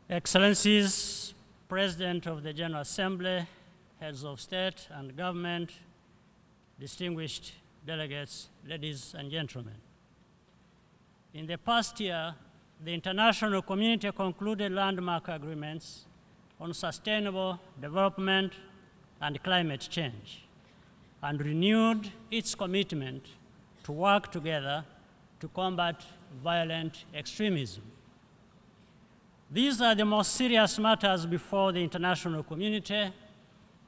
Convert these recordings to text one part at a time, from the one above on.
Excellencies, President of the General Assembly, heads of state and government, distinguished delegates, ladies and gentlemen. In the past year, the international community concluded landmark agreements on sustainable development and climate change, and renewed its commitment to work together to combat violent extremism. These are the most serious matters before the international community,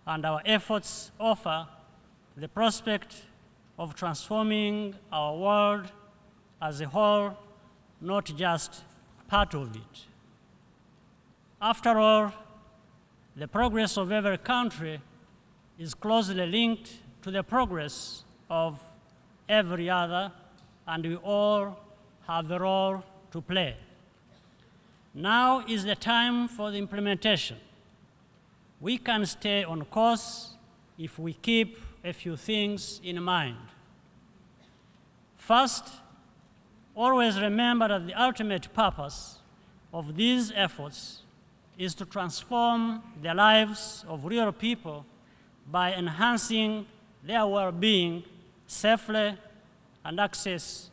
and our efforts offer the prospect of transforming our world as a whole, not just part of it. After all, the progress of every country is closely linked to the progress of every other, and we all have a role to play. Now is the time for the implementation. We can stay on course if we keep a few things in mind. First, always remember that the ultimate purpose of these efforts is to transform the lives of real people by enhancing their well-being, safely, and access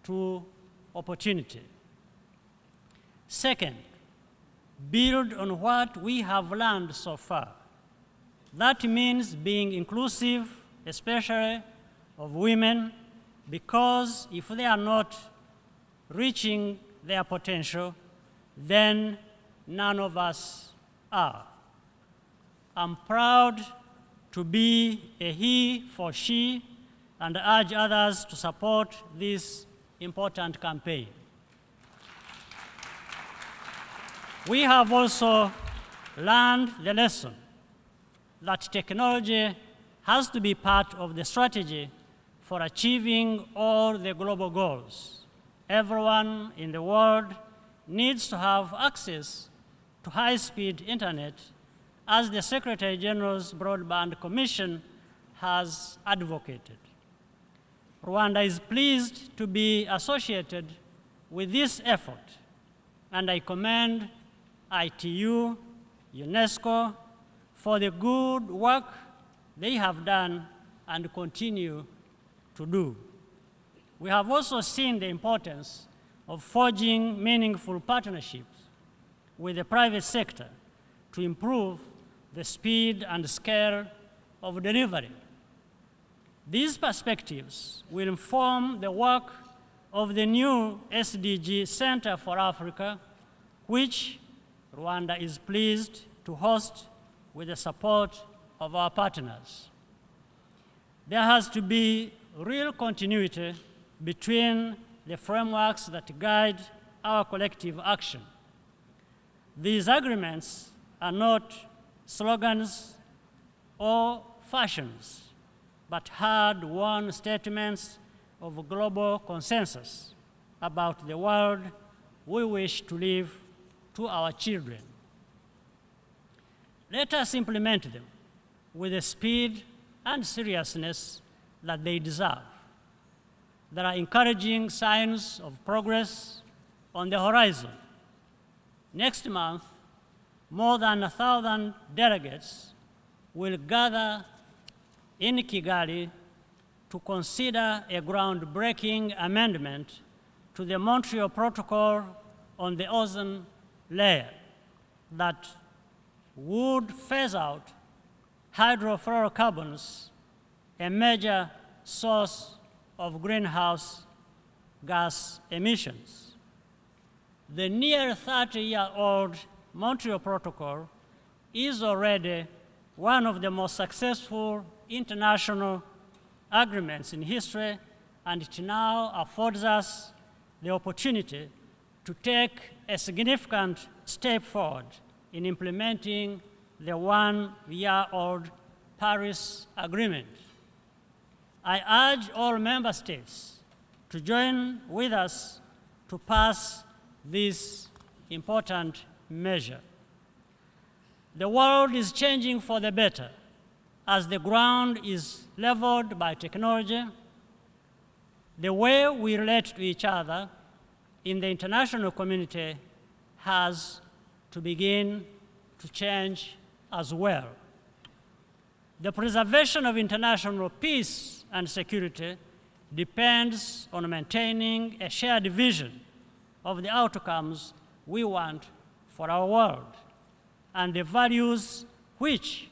to opportunity. Second, build on what we have learned so far. That means being inclusive, especially of women, because if they are not reaching their potential, then none of us are. I'm proud to be a he for she and urge others to support this important campaign. We have also learned the lesson that technology has to be part of the strategy for achieving all the global goals. Everyone in the world needs to have access to high-speed internet, as the Secretary General's Broadband Commission has advocated. Rwanda is pleased to be associated with this effort, and I commend ITU, UNESCO, for the good work they have done and continue to do. We have also seen the importance of forging meaningful partnerships with the private sector to improve the speed and scale of delivery. These perspectives will inform the work of the new SDG Center for Africa, which Rwanda is pleased to host with the support of our partners. There has to be real continuity between the frameworks that guide our collective action. These agreements are not slogans or fashions, but hard-won statements of global consensus about the world we wish to leave to our children. Let us implement them with the speed and seriousness that they deserve. There are encouraging signs of progress on the horizon. Next month, more than 1,000 delegates will gather in Kigali to consider a groundbreaking amendment to the Montreal Protocol on the ozone layer that would phase out hydrofluorocarbons, a major source of greenhouse gas emissions. The near 30-year-old Montreal Protocol is already one of the most successful international agreements in history, and it now affords us the opportunity to take a significant step forward in implementing the one-year-old Paris Agreement. I urge all member states to join with us to pass this important measure. The world is changing for the better as the ground is leveled by technology. The way we relate to each other in the international community has to begin to change as well. The preservation of international peace and security depends on maintaining a shared vision of the outcomes we want for our world and the values which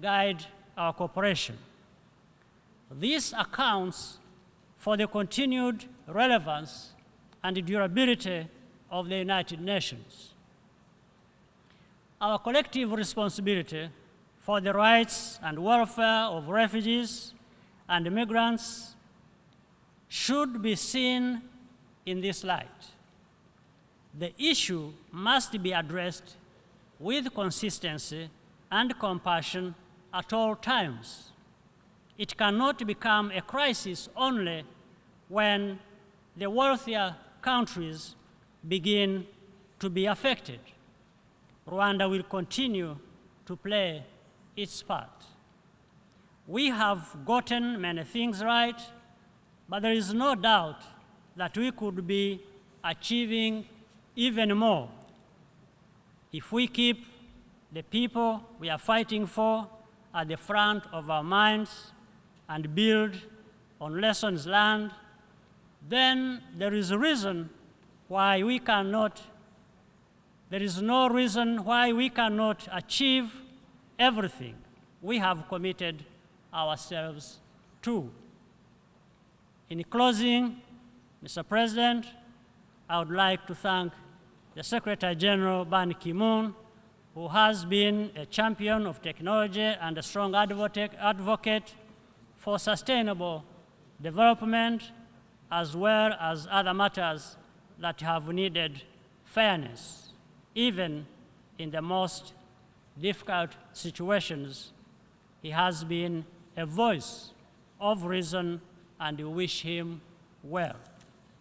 guide our cooperation. This accounts for the continued relevance and durability of the United Nations. Our collective responsibility for the rights and welfare of refugees and migrants should be seen in this light. The issue must be addressed with consistency and compassion at all times. It cannot become a crisis only when the wealthier countries begin to be affected. Rwanda will continue to play its part. We have gotten many things right, but there is no doubt that we could be achieving even more if we keep the people we are fighting for at the front of our minds and build on lessons learned. Then there is no reason why we cannot achieve everything we have committed ourselves to. In closing, Mr. President, I would like to thank the Secretary General Ban Ki-moon, who has been a champion of technology and a strong advocate for sustainable development, as well as other matters that have needed fairness, even in the most difficult situations. He has been a voice of reason, and we wish him well.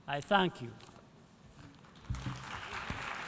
I thank you.